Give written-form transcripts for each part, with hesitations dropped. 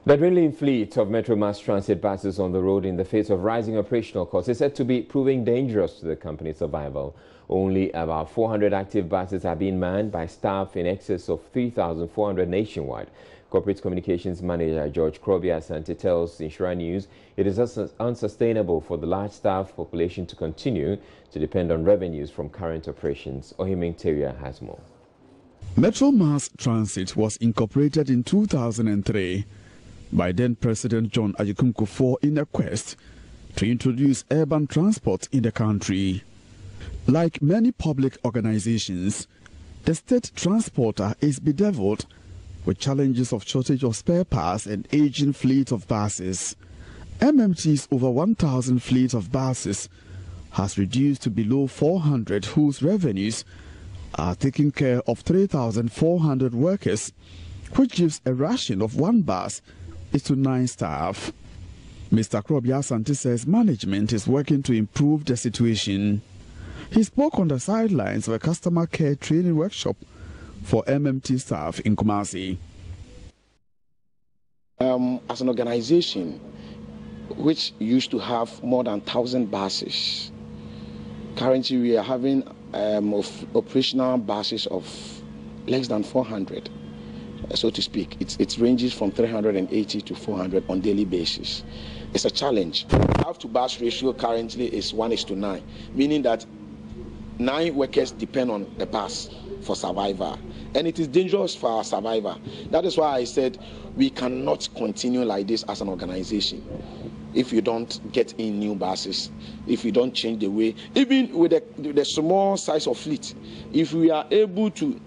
The dwindling fleet of Metro Mass Transit buses on the road in the face of rising operational costs is said to be proving dangerous to the company's survival. Only about 400 active buses are being manned by staff in excess of 3,400 nationwide. Corporate Communications Manager George Krobia Asante tells Insura News it is unsustainable for the large staff population to continue to depend on revenues from current operations. Ohiming Teria has more. Metro Mass Transit was incorporated in 2003 by then-President John Agyekum Kufuor in a quest to introduce urban transport in the country. Like many public organizations, the state transporter is bedeviled with challenges of shortage of spare parts and aging fleet of buses. MMT's over 1,000 fleet of buses has reduced to below 400, whose revenues are taking care of 3,400 workers, which gives a ration of one bus to 9 staff. Mr. Krobia Asante says management is working to improve the situation. He spoke on the sidelines of a customer care training workshop for MMT staff in Kumasi. As an organization which used to have more than 1,000 buses, currently we are having operational buses of less than 400. So to speak, it ranges from 380 to 400 on daily basis. It's a challenge. Staff to bus ratio currently is 1:9, meaning that 9 workers depend on the bus for survival, and it is dangerous for our survival. That is why I said we cannot continue like this as an organization if you don't get in new buses, if you don't change the way, even with the small size of fleet, if we are able to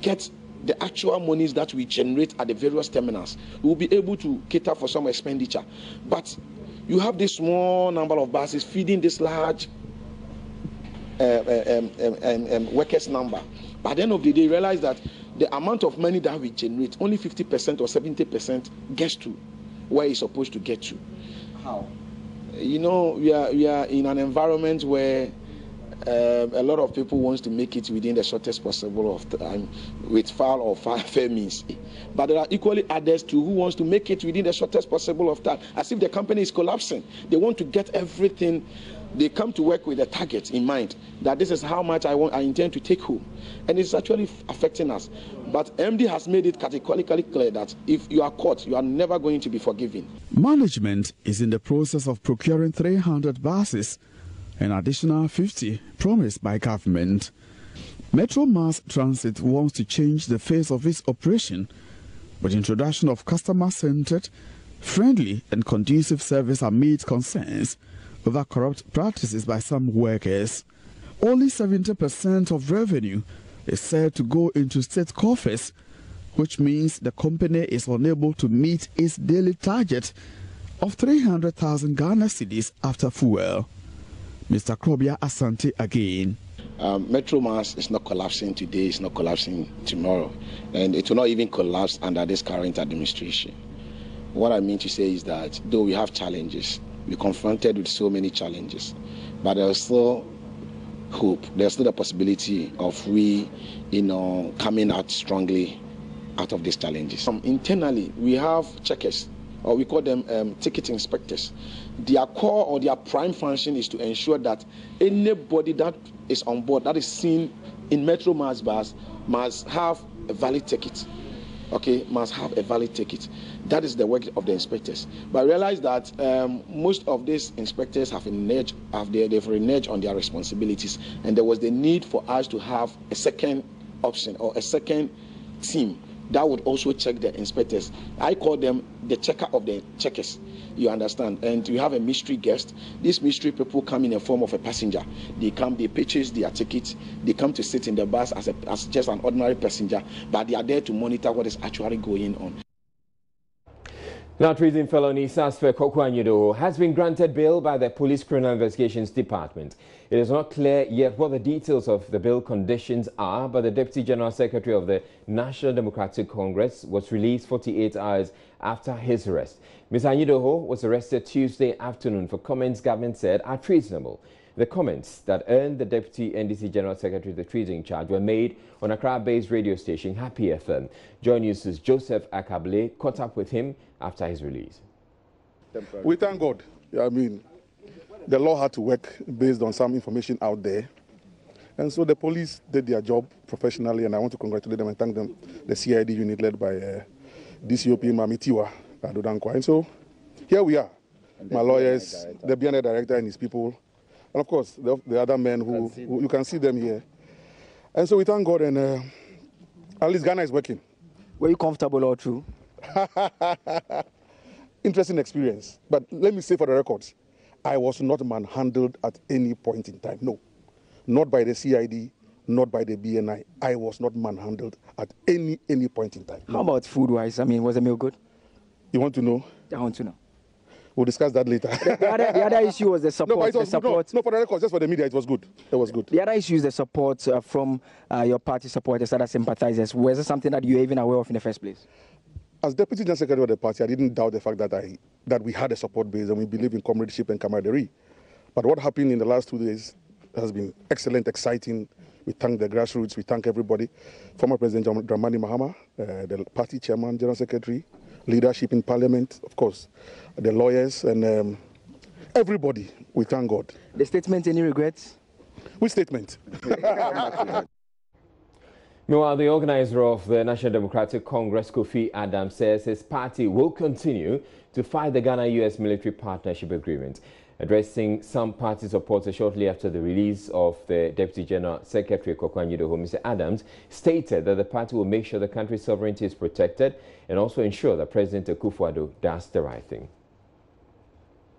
get the actual monies that we generate at the various terminals, we will be able to cater for some expenditure. But you have this small number of buses feeding this large workers number. By the end of the day, realize that the amount of money that we generate, only 50% or 70% gets to where it's supposed to get to. How? You know, we are in an environment where a lot of people wants to make it within the shortest possible of time with foul or fair means. But there are equally others too who wants to make it within the shortest possible of time, as if the company is collapsing. They want to get everything. They come to work with a target in mind, that this is how much I intend to take home. And it's actually affecting us. But MD has made it categorically clear that if you are caught, you are never going to be forgiven. Management is in the process of procuring 300 buses, an additional 50 promised by government. Metro Mass Transit wants to change the face of its operation with introduction of customer-centered, friendly and conducive service amid concerns over corrupt practices by some workers. Only 70% of revenue is said to go into state coffers, which means the company is unable to meet its daily target of 300,000 Ghana cedis after fuel. Mr. Krobia Asante again. Metro Mass is not collapsing today, it's not collapsing tomorrow, and it will not even collapse under this current administration. What I mean to say is that though we have challenges, we're confronted with so many challenges, but there's still hope. There's still the possibility of we, coming out strongly out of these challenges. Internally, we have checkers, or we call them ticket inspectors. Their core or their prime function is to ensure that anybody that is on board, that is seen in Metro Mass bus, must have a valid ticket. Okay, must have a valid ticket. That is the work of the inspectors. But I realize that most of these inspectors have they've reneged on their responsibilities, and there was the need for us to have a second option or a second team that would also check the inspectors. I call them the checker of the checkers. You understand? And we have a mystery guest. These mystery people come in the form of a passenger. They come, they purchase their ticket. They come to sit in the bus as just an ordinary passenger, but they are there to monitor what is actually going on. Now, treason felony suspect Koku Anyidoho has been granted bail by the Police Criminal Investigations Department. It is not clear yet what the details of the bail conditions are, but the Deputy General Secretary of the National Democratic Congress was released 48 hours after his arrest. Ms. Anyidoho was arrested Tuesday afternoon for comments government said are treasonable. The comments that earned the Deputy NDC General Secretary the treason charge were made on Accra-based radio station Happy FM. Joy News' Joseph Akable caught up with him after his release. We thank God. I mean, the law had to work based on some information out there. And so the police did their job professionally, and I want to congratulate them and thank them, the CID unit led by DCOP Mamitiwa Adodankwa. And so here we are, my lawyers, the BNI director and his people, and of course the other men who you can see them here. And so we thank God, and at least Ghana is working. Were you comfortable all through? Interesting experience. But let me say for the records, I was not manhandled at any point in time. No. Not by the CID, not by the BNI. I was not manhandled at any point in time. How about food-wise? I mean, was the meal good? You want to know? I want to know. We'll discuss that later. The other issue was the support. No, but it was support. No, for the record, just for the media, it was good. It was good. The other issue is the support from your party supporters, other sympathizers. Was it something that you were even aware of in the first place? As Deputy General Secretary of the party, I didn't doubt the fact that we had a support base and we believe in comradeship and camaraderie. But what happened in the last 2 days has been excellent, exciting. We thank the grassroots, we thank everybody. Former President Dramani Mahama, the party chairman, general secretary, leadership in parliament, of course, the lawyers, and everybody. We thank God. The statement, any regrets? Which statement? Meanwhile, the organizer of the National Democratic Congress, Kofi Adams, says his party will continue to fight the Ghana-US military partnership agreement. Addressing some party supporters shortly after the release of the Deputy General Secretary, Kokwah Nyidoho, Mr. Adams stated that the party will make sure the country's sovereignty is protected and also ensure that President Akufo-Addo does the right thing.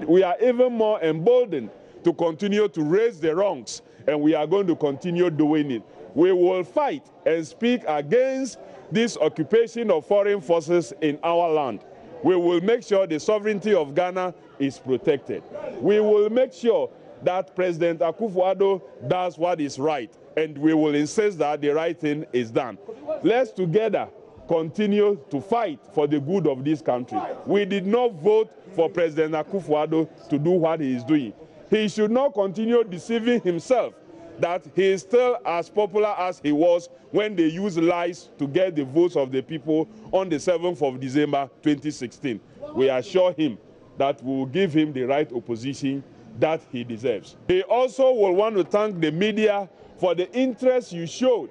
We are even more emboldened to continue to raise the wrongs, and we are going to continue doing it. We will fight and speak against this occupation of foreign forces in our land. We will make sure the sovereignty of Ghana is protected. We will make sure that President Akufo-Addo does what is right, and we will insist that the right thing is done. Let's together continue to fight for the good of this country. We did not vote for President Akufo-Addo to do what he is doing. He should not continue deceiving himself that he is still as popular as he was when they used lies to get the votes of the people on the 7th of December 2016. We assure him that we will give him the right opposition that he deserves. He also will want to thank the media for the interest you showed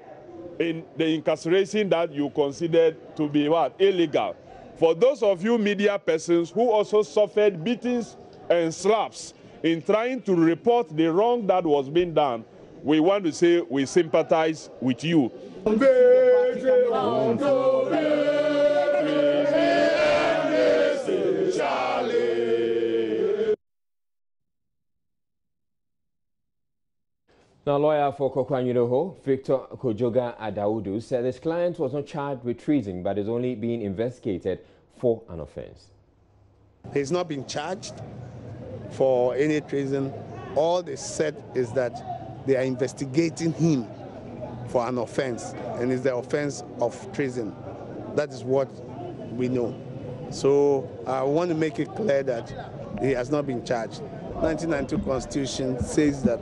in the incarceration that you considered to be illegal. For those of you media persons who also suffered beatings and slaps in trying to report the wrong that was being done, we want to say we sympathize with you. Now, lawyer for Kokwah Nyidoho, Victor Kojoga Adaudu, said his client was not charged with treason but is only being investigated for an offense. He's not been charged for any treason. All they said is that they are investigating him for an offense, and it's the offense of treason. That is what we know. So I want to make it clear that he has not been charged. 1992 Constitution says that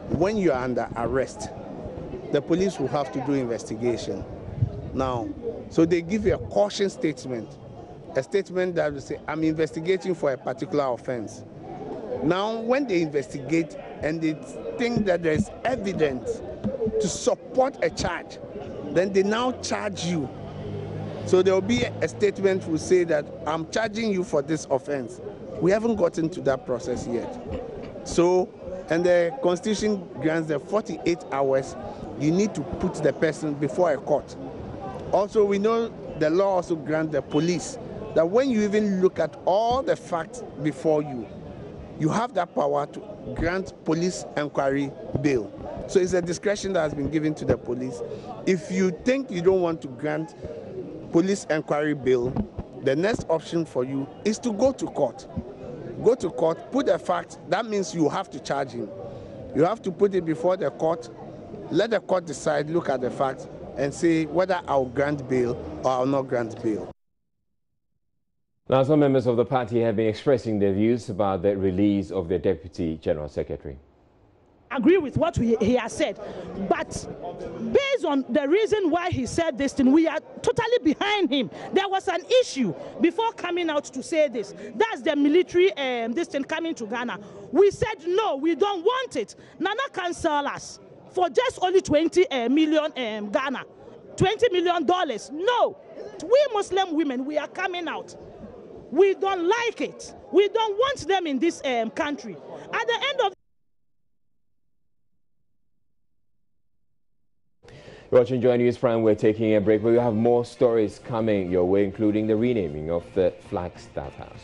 when you are under arrest, the police will have to do investigation. Now, so they give you a caution statement, a statement that will say, I'm investigating for a particular offense. Now, when they investigate and they think that there is evidence to support a charge, then they now charge you. So there will be a statement will say that I'm charging you for this offense. We haven't gotten to that process yet. So, and the Constitution grants the 48 hours you need to put the person before a court. Also, we know the law also grants the police that when you even look at all the facts before you, you have that power to grant police inquiry bail. So it's a discretion that has been given to the police. If you think you don't want to grant police inquiry bail, the next option for you is to go to court. Go to court, put the fact, that means you have to charge him. You have to put it before the court, let the court decide, look at the facts, and say whether I'll grant bail or I'll not grant bail. Now, some members of the party have been expressing their views about the release of their Deputy General Secretary. agree with what he has said. But based on the reason why he said this thing, we are totally behind him. There was an issue before coming out to say this. That's the military this thing coming to Ghana. We said no, we don't want it. Nana can sell us for just only 20 million Ghana. $20 million. No. We Muslim women, we are coming out. We don't like it. We don't want them in this country. At the end of You're watching Joy News Prime. We're taking a break, but we have more stories coming your way, including the renaming of the Flagstaff House.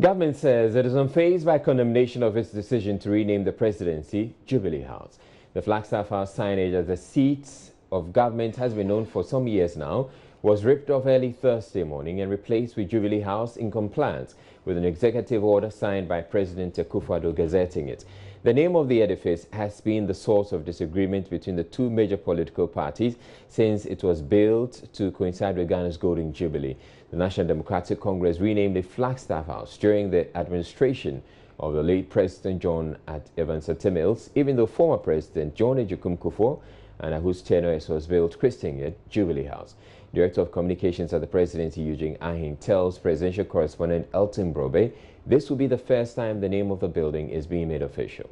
Government says it is unfazed by condemnation of its decision to rename the presidency Jubilee House. The Flagstaff House signage as the seat of government has been known for some years now, was ripped off early Thursday morning and replaced with Jubilee House in compliance with an executive order signed by President Akufo-Addo gazetting it. The name of the edifice has been the source of disagreement between the two major political parties since it was built to coincide with Ghana's Golden Jubilee. The National Democratic Congress renamed the Flagstaff House during the administration of the late President John Evans Atta Mills, even though former President John Agyekum Kufuor, and whose tenure it was built, christening it Jubilee House. Director of Communications at the Presidency, Eugene Ahing, tells presidential correspondent Elton Brobe this will be the first time the name of the building is being made official.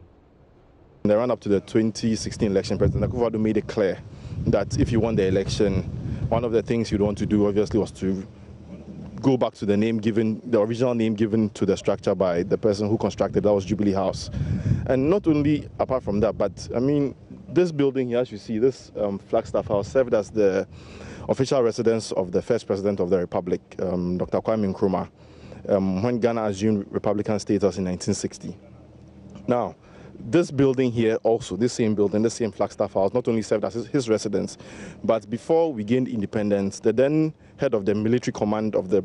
In the run-up to the 2016 election, President Akufo-Addo made it clear that if you won the election, one of the things you'd want to do, obviously, was to go back to the name given, the original name given to the structure by the person who constructed, that was Jubilee House. And not only apart from that, but I mean, this building here, as you see, this Flagstaff House served as the official residence of the first president of the Republic, Dr. Kwame Nkrumah, when Ghana assumed Republican status in 1960. Now, this building here also, this same building, the same Flagstaff House, not only served as his residence, but before we gained independence, the then head of the military command of the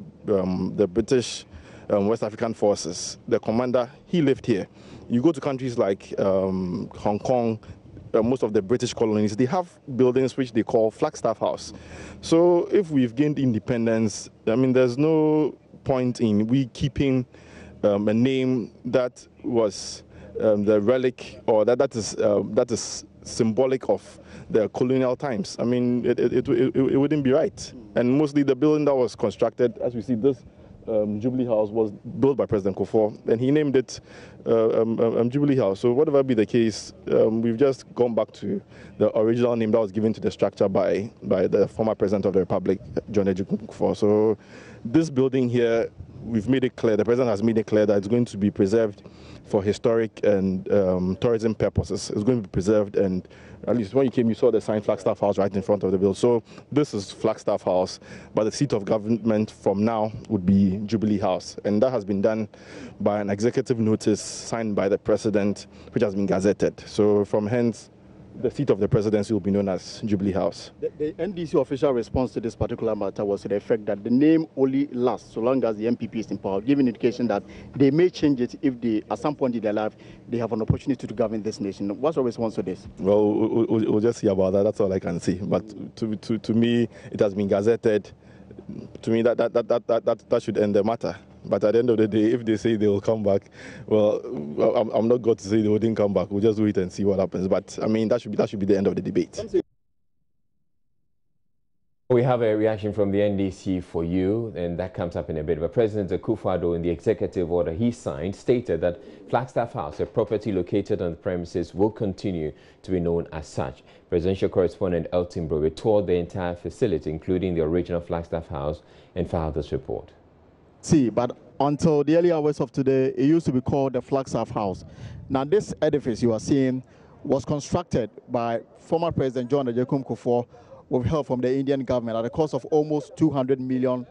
British West African forces, the commander, he lived here. You go to countries like Hong Kong, most of the British colonies, they have buildings which they call Flagstaff House. So if we've gained independence, I mean, there's no point in we keeping a name that was the relic, or that is symbolic of the colonial times. I mean, it wouldn't be right. And mostly the building that was constructed, as we see, this Jubilee House was built by President Kufuor, and he named it Jubilee House. So whatever be the case, we've just gone back to the original name that was given to the structure by the former President of the Republic, John Agyekum Kufuor. So this building here, we've made it clear, the President has made it clear that it's going to be preserved for historic and tourism purposes. It's going to be preserved, and at least when you came, you saw the sign Flagstaff House right in front of the building. So this is Flagstaff House, but the seat of government from now would be Jubilee House. And that has been done by an executive notice signed by the President, which has been gazetted. So from hence, the seat of the presidency will be known as Jubilee House. The NDC official response to this particular matter was to the effect that the name only lasts so long as the MPP is in power, giving indication that they may change it if they, at some point in their life, they have an opportunity to govern this nation. What's your response to this? Well, we'll just see about that. That's all I can say. But to me, it has been gazetted. To me, that should end the matter. But at the end of the day, if they say they will come back, well, I'm not going to say they wouldn't come back. We'll just wait and see what happens. But I mean, that should be the end of the debate. We have a reaction from the NDC for you, and that comes up in a bit. But President Akufo-Addo, in the executive order he signed, stated that Flagstaff House, a property located on the premises, will continue to be known as such. Presidential correspondent Elton Brobe toured the entire facility, including the original Flagstaff House, and filed this report. But until the early hours of today, it used to be called the Flagstaff House. Now, this edifice you are seeing was constructed by former President John Agyekum Kufuor with help from the Indian government at a cost of almost $200 million.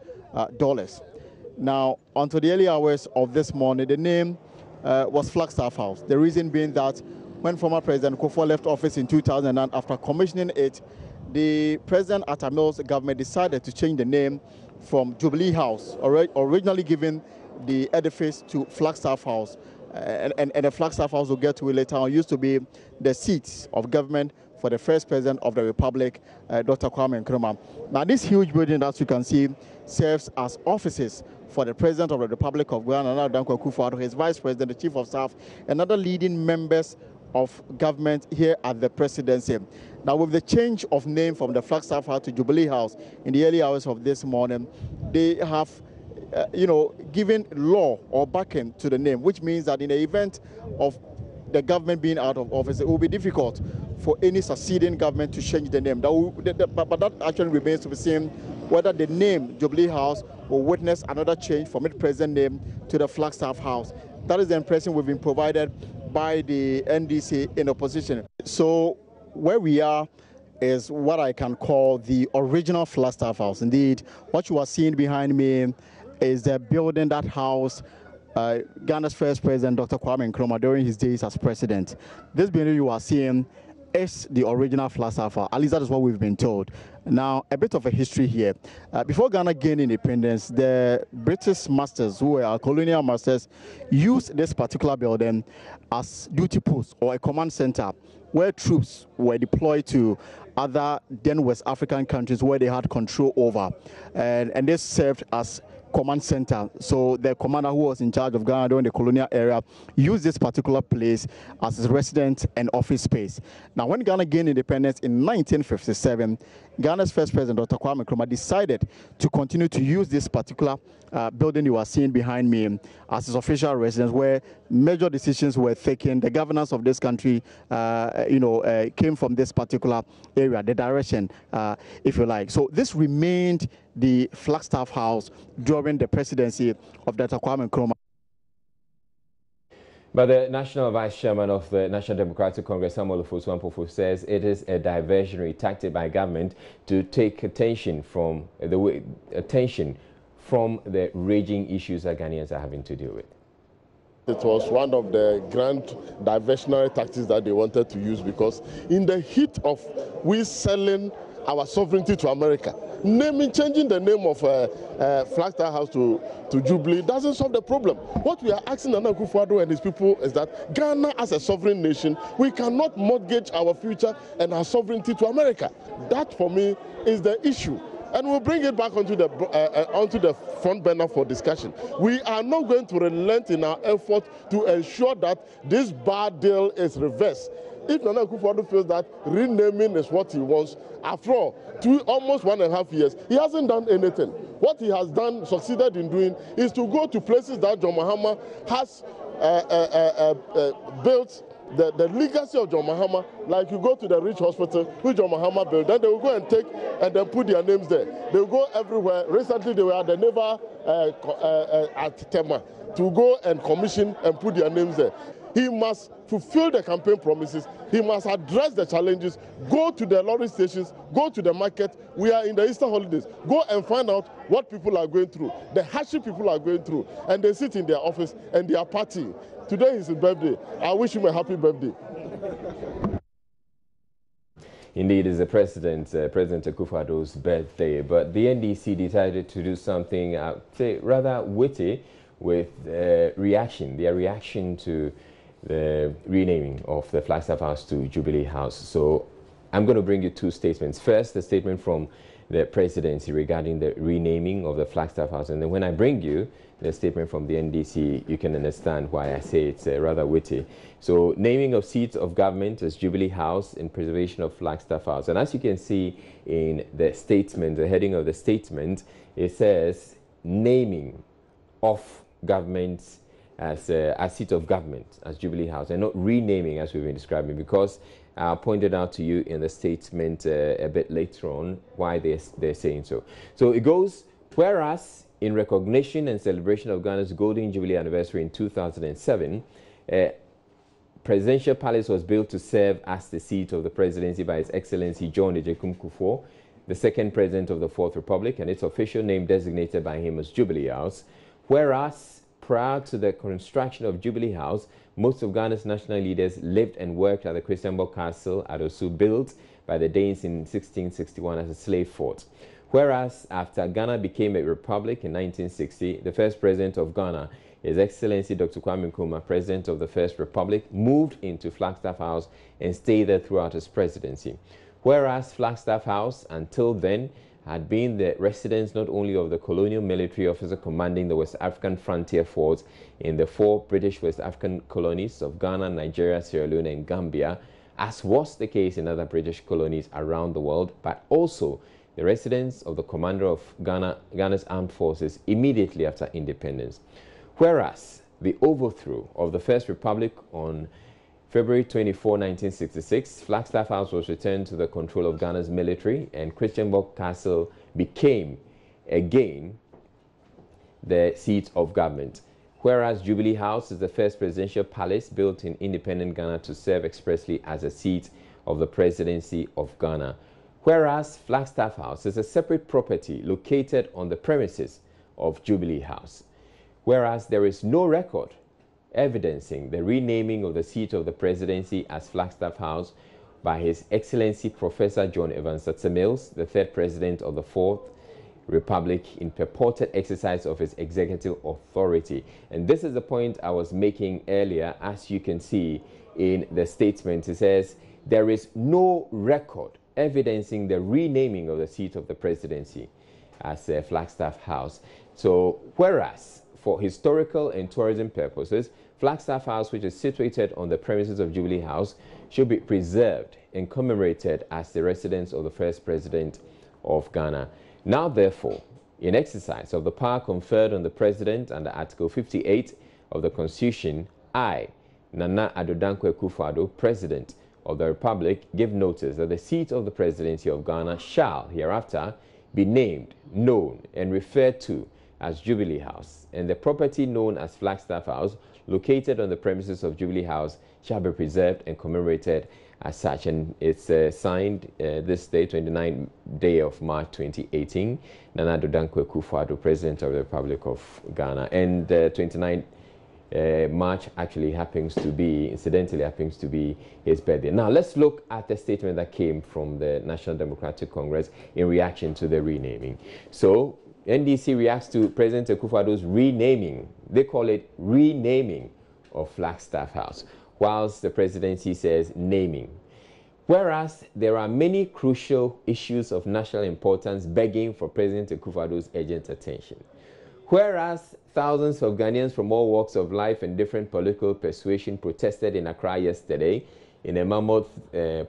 Now, until the early hours of this morning, the name was Flagstaff House. The reason being that when former President Kufuor left office in 2009, after commissioning it, the President Atta Mills government decided to change the name from Jubilee House, originally giving the edifice to Flagstaff House. And the Flagstaff House, we'll get to it later on, used to be the seat of government for the first president of the Republic, Dr. Kwame Nkrumah. Now, this huge building that you can see serves as offices for the President of the Republic of Ghana, Nana Dankwa Akufo-Addo, his Vice President, the Chief of Staff, and other leading members of government here at the presidency. Now, with the change of name from the Flagstaff House to Jubilee House in the early hours of this morning, they have given law or backing to the name, which means that in the event of the government being out of office, it will be difficult for any succeeding government to change the name. But that actually remains to be seen whether the name Jubilee House will witness another change from its present name to the Flagstaff House. That is the impression we've been provided by the NDC in opposition. So where we are is what I can call the original Flagstaff House. Indeed, what you are seeing behind me is the building that housed Ghana's first president, Dr. Kwame Nkrumah, during his days as president. This building you are seeing is the original Flagstaff House. At least that is what we've been told. Now, a bit of a history here. Before Ghana gained independence, the British masters, who were our colonial masters, used this particular building as duty post or a command center where troops were deployed to other then West African countries where they had control over. And this served as command center. So the commander who was in charge of Ghana during the colonial era used this particular place as his residence and office space. Now, when Ghana gained independence in 1957, Ghana's first president, Dr. Kwame Nkrumah, decided to continue to use this particular building you are seeing behind me as his official residence, where major decisions were taken. The governance of this country, came from this particular area, the direction, if you like. So this remained the Flagstaff House during the presidency of Dr. Kwame Nkrumah. But the National Vice Chairman of the National Democratic Congress, Samuel Ofosu-Ampofo, says it is a diversionary tactic by government to take attention from the raging issues that Ghanaians are having to deal with. It was one of the grand diversionary tactics that they wanted to use, because in the heat of we selling our sovereignty to America, changing the name of Flagstaff House to Jubilee doesn't solve the problem. What we are asking Nana Akufo-Addo and his people is that Ghana, as a sovereign nation, we cannot mortgage our future and our sovereignty to America. That, for me, is the issue. And we'll bring it back onto the front burner for discussion. We are not going to relent in our effort to ensure that this bad deal is reversed. If Nana Akufo-Addo feels that renaming is what he wants, after all, almost 1.5 years, he hasn't done anything. What he has done, succeeded in doing, is to go to places that John Mahama has built. The legacy of John Mahama, like you go to the Rich Hospital, which John Mahama built, then they will go and take and then put their names there. They will go everywhere. Recently, they were at the Naval at Tema to go and commission and put their names there. He must fulfill the campaign promises. He must address the challenges. Go to the lorry stations. Go to the market. We are in the Easter holidays. Go and find out what people are going through, the hardship people are going through, and they sit in their office and they are partying. Today is his birthday. I wish him a happy birthday. Indeed, it's the President Akufo-Addo's birthday, but the NDC decided to do something, say, rather witty with their reaction to the renaming of the Flagstaff House to Jubilee House. So I'm going to bring you two statements. First, the statement from the presidency regarding the renaming of the Flagstaff House, and then when I bring you the statement from the NDC, you can understand why I say it's rather witty. So, naming of seats of government as Jubilee House in preservation of Flagstaff House. And as you can see in the statement, the heading of the statement, it says naming of government as seat of government as Jubilee House, and not renaming as we've been describing, because I pointed out to you in the statement a bit later on why they're saying so. So it goes, whereas in recognition and celebration of Ghana's Golden Jubilee anniversary in 2007, Presidential Palace was built to serve as the seat of the presidency by His Excellency John Agyekum Kufuor, the second president of the Fourth Republic, and its official name designated by him as Jubilee House. Whereas prior to the construction of Jubilee House, most of Ghana's national leaders lived and worked at the Christiansborg Castle at Osu, built by the Danes in 1661 as a slave fort. Whereas after Ghana became a republic in 1960, the first president of Ghana, His Excellency Dr. Kwame Nkrumah, President of the First Republic, moved into Flagstaff House and stayed there throughout his presidency. Whereas Flagstaff House, until then, had been the residence not only of the colonial military officer commanding the West African frontier forts in the 4 British West African colonies of Ghana, Nigeria, Sierra Leone, and Gambia, as was the case in other British colonies around the world, but also the residence of the commander of Ghana's armed forces immediately after independence. Whereas the overthrow of the First Republic on February 24, 1966, Flagstaff House was returned to the control of Ghana's military, and Christiansborg Castle became, again, the seat of government. Whereas Jubilee House is the first presidential palace built in independent Ghana to serve expressly as a seat of the presidency of Ghana. Whereas Flagstaff House is a separate property located on the premises of Jubilee House. Whereas there is no record evidencing the renaming of the seat of the presidency as Flagstaff House by His Excellency Professor John Evans Atta-Mills, the 3rd President of the 4th Republic, in purported exercise of his executive authority. And this is the point I was making earlier. As you can see in the statement, it says there is no record evidencing the renaming of the seat of the presidency as Flagstaff House. So, whereas for historical and tourism purposes, Flagstaff House, which is situated on the premises of Jubilee House, should be preserved and commemorated as the residence of the first president of Ghana. Now, therefore, in exercise of the power conferred on the president under Article 58 of the Constitution, I, Nana Addo Dankwa Akufo-Addo, President of the Republic, give notice that the seat of the presidency of Ghana shall hereafter be named, known, and referred to as Jubilee House, and the property known as Flagstaff House, located on the premises of Jubilee House, shall be preserved and commemorated as such. And it's signed this day, 29th day of March 2018, Nana Addo Dankwa Akufo-Addo, President of the Republic of Ghana. And 29th March actually happens to be, incidentally, happens to be his birthday. Now, let's look at the statement that came from the National Democratic Congress in reaction to the renaming. So, NDC reacts to President Akufo-Addo's renaming. They call it renaming of Flagstaff House, whilst the presidency says naming. Whereas there are many crucial issues of national importance begging for President Akufo-Addo's urgent attention. Whereas thousands of Ghanaians from all walks of life and different political persuasion protested in Accra yesterday in a mammoth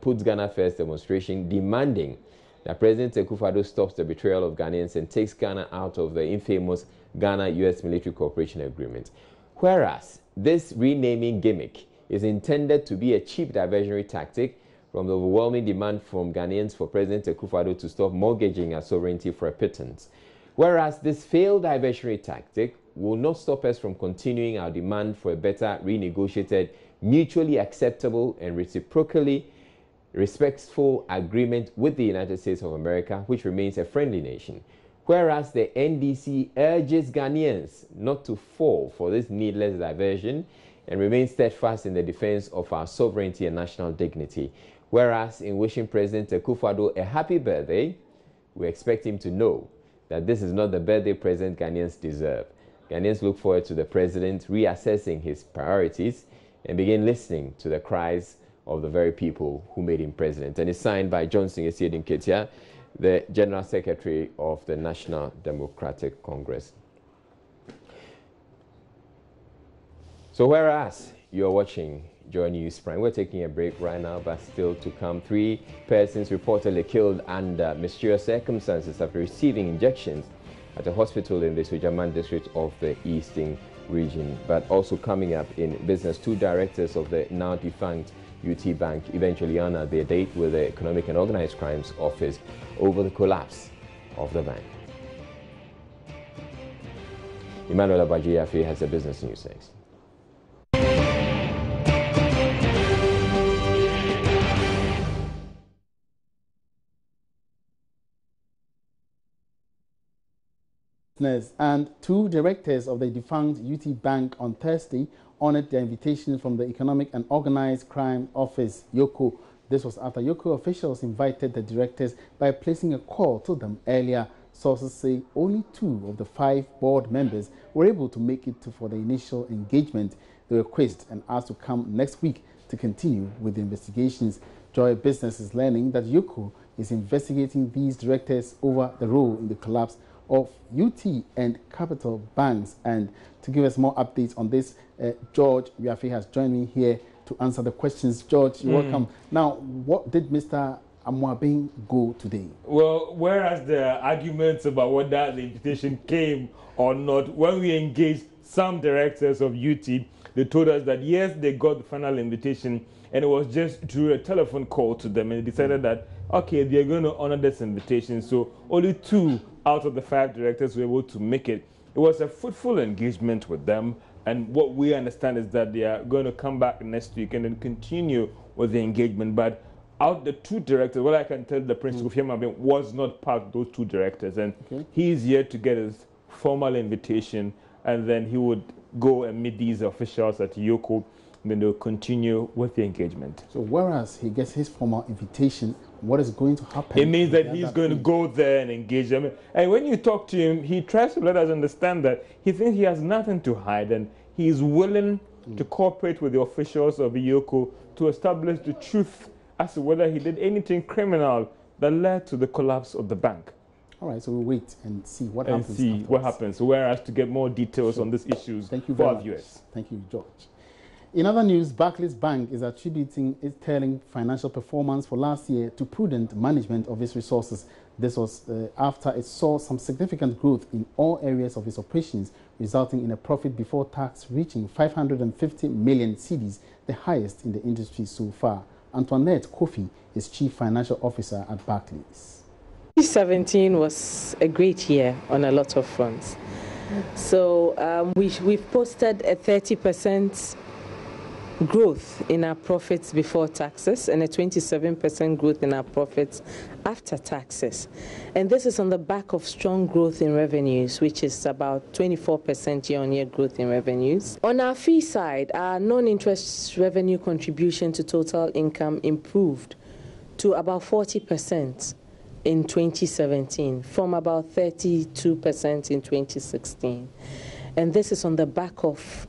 Put Ghana First demonstration demanding that President Akufo-Addo stops the betrayal of Ghanaians and takes Ghana out of the infamous Ghana-US Military Cooperation Agreement. Whereas this renaming gimmick is intended to be a cheap diversionary tactic from the overwhelming demand from Ghanaians for President Akufo-Addo to stop mortgaging our sovereignty for a pittance. Whereas this failed diversionary tactic will not stop us from continuing our demand for a better renegotiated, mutually acceptable and reciprocally respectful agreement with the United States of America, which remains a friendly nation. Whereas the NDC urges Ghanaians not to fall for this needless diversion and remain steadfast in the defense of our sovereignty and national dignity. Whereas in wishing President Akufo-Addo a happy birthday, we expect him to know that this is not the birthday present Ghanaians deserve. Ghanaians look forward to the president reassessing his priorities and begin listening to the cries of the very people who made him president. And it's signed by Johnson Esiedin Ketia, the General Secretary of the National Democratic Congress. So whereas you're watching Joy News Prime, we're taking a break right now, but still to come. 3 persons reportedly killed under mysterious circumstances after receiving injections at a hospital in the Sujaman district of the Eastern region. But also coming up in business, 2 directors of the now defunct UT Bank eventually honored their date with the Economic and Organized Crimes Office over the collapse of the bank. Emmanuel Abajiafe has a business news next. And 2 directors of the defunct UT Bank on Thursday honored their invitation from the Economic and Organized Crime Office, YOCO. This was after YOCO officials invited the directors by placing a call to them earlier Sources say only 2 of the 5 board members were able to make it for the initial engagement. They were quizzed and asked to come next week to continue with the investigations. Joy Business is learning that YOCO is investigating these directors over the role in the collapse of UT and Capital banks. And to give us more updates on this, George Wiafe has joined me here to answer the questions. George, you're welcome. Now, what did Mr. Amoabeng go today? Well, whereas the arguments about whether the invitation came or not, when we engaged some directors of UT, they told us that yes, they got the final invitation, and it was just through a telephone call to them, and they decided that, okay, they're going to honor this invitation. So only 2 out of the 5 directors were able to make it. It was a fruitful engagement with them, and what we understand is that they are going to come back next week and then continue with the engagement. But out the 2 directors, what I can tell the Prince Kofi Amabeng was not part of those 2 directors, and he is yet to get his formal invitation, and then he would go and meet these officials at YOCO, and then they'll continue with the engagement. So whereas he gets his formal invitation, what is going to happen? It means that he's going to go there and engage them. And when you talk to him, he tries to let us understand that he thinks he has nothing to hide, and he is willing to cooperate with the officials of YOCO to establish the truth as to whether he did anything criminal that led to the collapse of the bank. All right, so we'll wait and see what happens. And see what happens. Whereas to get more details on these issues for our viewers. Thank you, George. In other news, Barclays Bank is attributing its sterling financial performance for last year to prudent management of its resources. This was after it saw some significant growth in all areas of its operations, resulting in a profit before tax reaching 550 million cedis, the highest in the industry so far. Antoinette Kofi is Chief Financial Officer at Barclays. 2017 was a great year on a lot of fronts. So we've posted a 30% growth in our profits before taxes and a 27% growth in our profits after taxes. And this is on the back of strong growth in revenues, which is about 24% year-on-year growth in revenues. On our fee side, our non-interest revenue contribution to total income improved to about 40% in 2017 from about 32% in 2016. And this is on the back of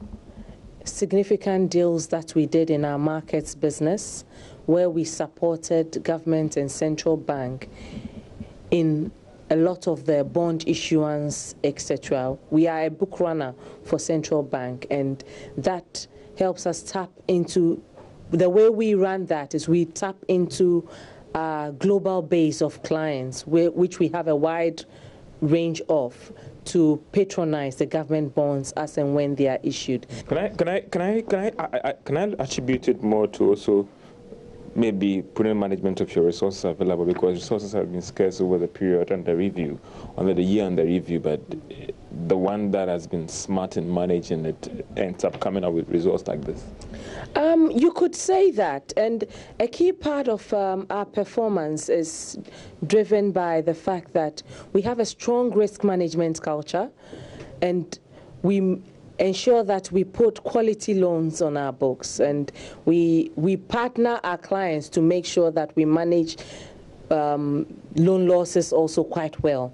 significant deals that we did in our markets business, where we supported government and central bank in a lot of their bond issuance, etc. We are a book runner for central bank, and that helps us tap into, the way we run that is we tap into a global base of clients, which we have a wide range of, to patronize the government bonds as and when they are issued. Can I attribute it more to also maybe prudent management of your resources available, because resources have been scarce over the period under review, under the year under review, but the one that has been smart in managing it ends up coming up with results like this? You could say that, and a key part of our performance is driven by the fact that we have a strong risk management culture, and we ensure that we put quality loans on our books, and we partner our clients to make sure that we manage loan losses also quite well.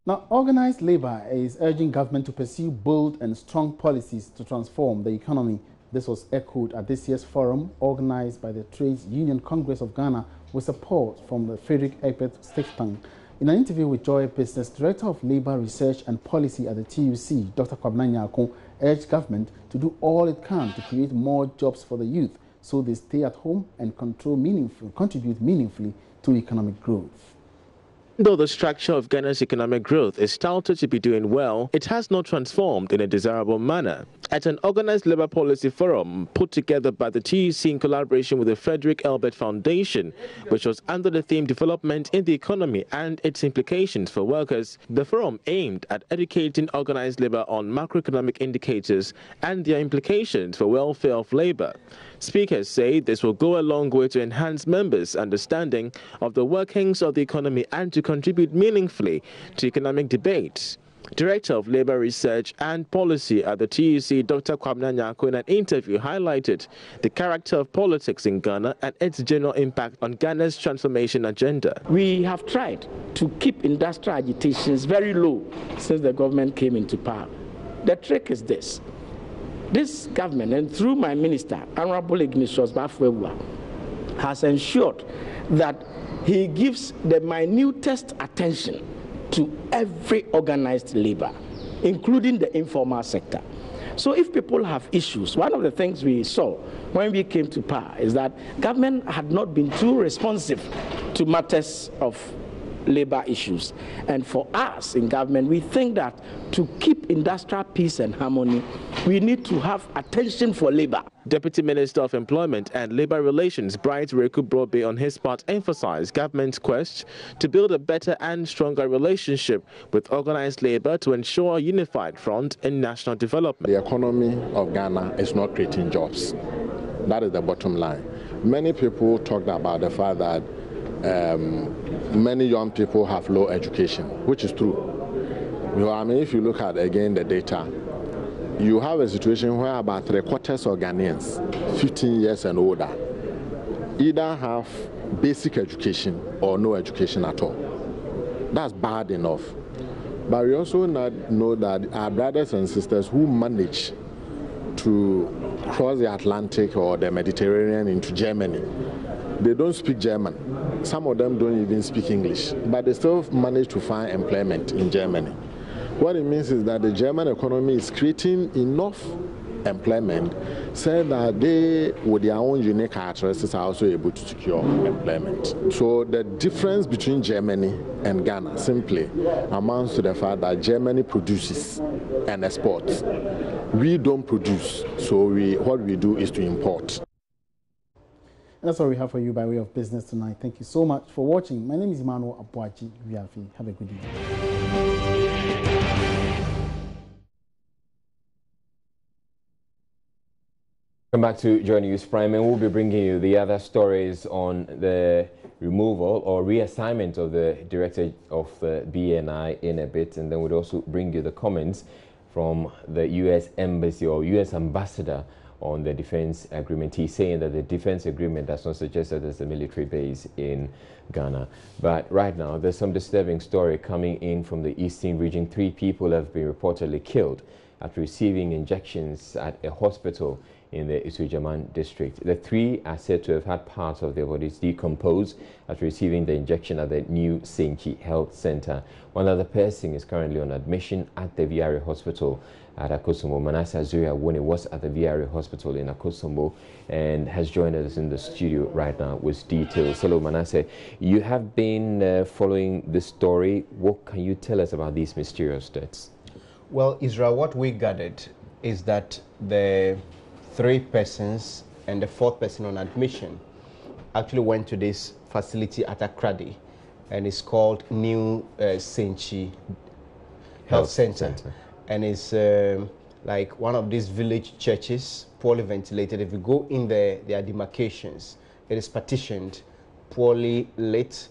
Now, organized labor is urging government to pursue bold and strong policies to transform the economy. This was echoed at this year's forum organized by the Trades Union Congress of Ghana with support from the Frederick Ebert Stiftung. In an interview with Joy Business, Director of Labor Research and Policy at the TUC, Dr. Kwabena Nyarko, urged government to do all it can to create more jobs for the youth so they stay at home and contribute meaningfully to economic growth. Though the structure of Ghana's economic growth is touted to be doing well, it has not transformed in a desirable manner. At an organized labor policy forum put together by the TUC in collaboration with the Frederick Ebert Foundation, which was under the theme Development in the Economy and its Implications for Workers, the forum aimed at educating organized labor on macroeconomic indicators and their implications for welfare of labor. Speakers say this will go a long way to enhance members' understanding of the workings of the economy and to contribute meaningfully to economic debate. Director of Labour Research and Policy at the TUC, Dr. Kwabena Nyako, in an interview highlighted the character of politics in Ghana and its general impact on Ghana's transformation agenda. We have tried to keep industrial agitations very low since the government came into power. The trick is this. This government, and through my minister, Honorable Ignatius Bafwewa, has ensured that he gives the minutest attention to every organized labor, including the informal sector. So if people have issues, one of the things we saw when we came to power is that government had not been too responsive to matters of labor issues. And for us in government, we think that to keep industrial peace and harmony, we need to have attention for labor. Deputy Minister of Employment and Labour Relations, Bright Reku Brobe, on his part emphasized government's quest to build a better and stronger relationship with organized labour to ensure a unified front in national development. The economy of Ghana is not creating jobs. That is the bottom line. Many people talked about the fact that many young people have low education, which is true. You know, I mean, if you look at again the data, you have a situation where about 3/4 of Ghanaians, 15 years and older, either have basic education or no education at all. That's bad enough. But we also know that our brothers and sisters who manage to cross the Atlantic or the Mediterranean into Germany, they don't speak German. Some of them don't even speak English, but they still manage to find employment in Germany. What it means is that the German economy is creating enough employment so that they, with their own unique characteristics, are also able to secure employment. So the difference between Germany and Ghana simply amounts to the fact that Germany produces and exports. We don't produce, so what we do is to import. And that's all we have for you by way of business tonight. Thank you so much for watching. My name is Emmanuel Abuaji Viafi. Have a good evening. Welcome back to Joy News Prime, and we'll be bringing you the other stories on the removal or reassignment of the director of the BNI in a bit, and then we'll also bring you the comments from the U.S. Embassy or U.S. Ambassador on the defense agreement. He's saying that the defense agreement does not suggest that there's a military base in Ghana. But right now, there's some disturbing story coming in from the eastern region. 3 people have been reportedly killed after receiving injections at a hospital in the Isujaman district. The 3 are said to have had parts of their bodies decomposed after receiving the injection at the new Senchi Health Center. One other person is currently on admission at the VRA Hospital at Akosombo. Manasseh Azuria Wone was at the VRA Hospital in Akosombo and has joined us in the studio right now with details. Hello, Manasseh. You have been following this story. What can you tell us about these mysterious deaths? Well, Israel, what we gathered is that the 3 persons and the 4th person on admission actually went to this facility at Akradi, and it's called New Senchi Health Center. And it's like one of these village churches, poorly ventilated. If you go in there are demarcations. It is partitioned, poorly lit,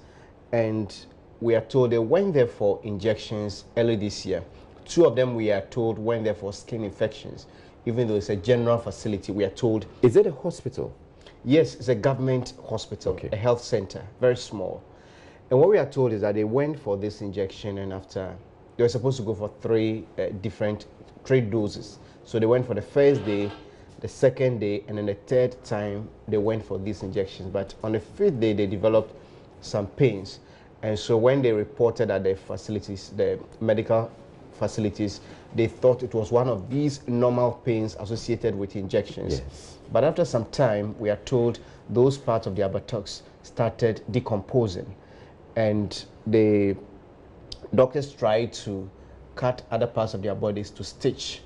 and we are told they went there for injections early this year. 2 of them, we are told, went there for skin infections. Even though it's a general facility, we are told. Is it a hospital? Yes, it's a government hospital, a health center, very small. And what we are told is that they went for this injection, and after, they were supposed to go for 3 different doses. So they went for the first day, the second day, and then the 3rd time they went for these injections. But on the 5th day, they developed some pains. And so when they reported at the facilities, the medical facilities, they thought it was one of these normal pains associated with injections. Yes. But after some time, we are told those parts of their buttocks started decomposing, and the doctors tried to cut other parts of their bodies to stitch.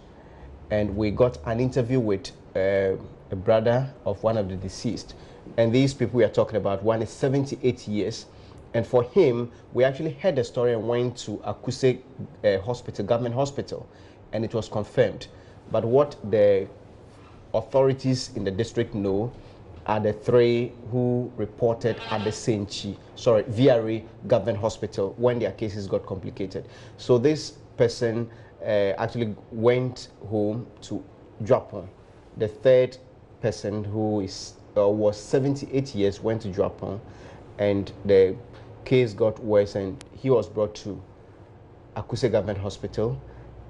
And we got an interview with a brother of one of the deceased. And these people we are talking about, one is 78 years. And for him, we actually heard the story and went to Akuse Hospital, government hospital, and it was confirmed. But what the authorities in the district know are the 3 who reported at the VRA government hospital when their cases got complicated. So this person actually went home to Japan. The third person, who was 78 years, went to Japan, and the case got worse, and he was brought to Akuse Government Hospital.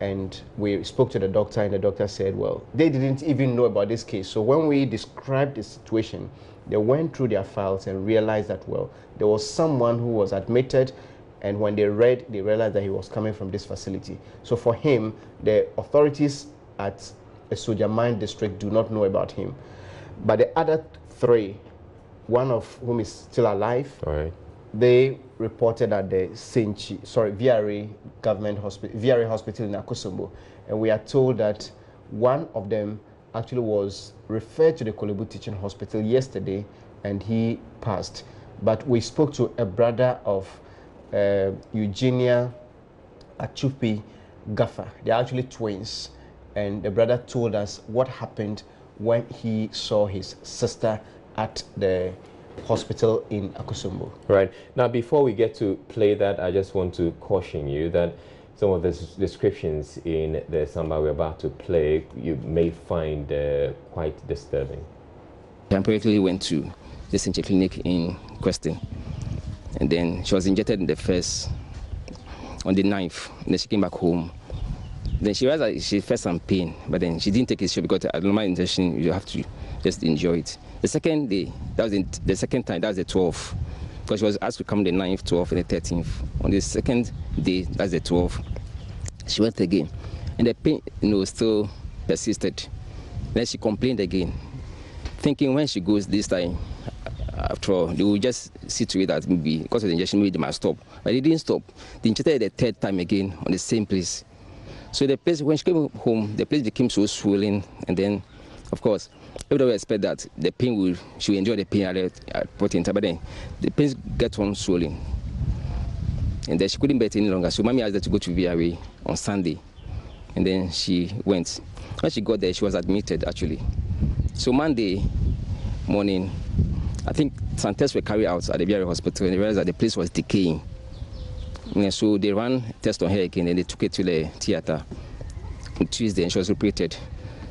And we spoke to the doctor, and the doctor said, well, they didn't even know about this case. So when we described the situation, they went through their files and realized that, well, there was someone who was admitted, and when they realized that he was coming from this facility. So for him, the authorities at the Soja Mine district do not know about him. But the other three, one of whom is still alive, they reported at the VRA government hospital, VRA hospital in Akosombo, and we are told that one of them actually was referred to the Korle Bu Teaching Hospital yesterday, and he passed. But we spoke to a brother of Eugenia Achupi Gaffa. They're actually twins, and the brother told us what happened when he saw his sister at the hospital in Akosombo. Right. Now, before we get to play that, I just want to caution you that some of the descriptions in the samba we're about to play, you may find quite disturbing. I apparently went to the St. Clinic in Question, and then she was injected on the 9th, and then she came back home. Then she realized that she felt some pain, but then she didn't take it because at normal injection, you have to just enjoy it. The second day, that was the second time, that was the 12th, because she was asked to come the 9th, 12th, and the 13th. On the second day, that's the 12th, she went again, and the pain, still persisted. Then she complained again, thinking when she goes this time, after all, they will just see to it that maybe because of the injection, maybe they might stop. But they didn't stop. They injected the third time again on the same place. So the place, when she came home, the place became so swollen, and then, of course, everybody would expect that the pain she will enjoy the pain at point in time, but then the pain gets on swollen. And then she couldn't bear it any longer. So mommy asked her to go to VRA on Sunday. And then she went. When she got there, she was admitted, actually. So Monday morning, I think some tests were carried out at the VRA hospital, and they realized that the place was decaying. And so they ran a test on her again, and they took it to the theater on Tuesday, and she was operated.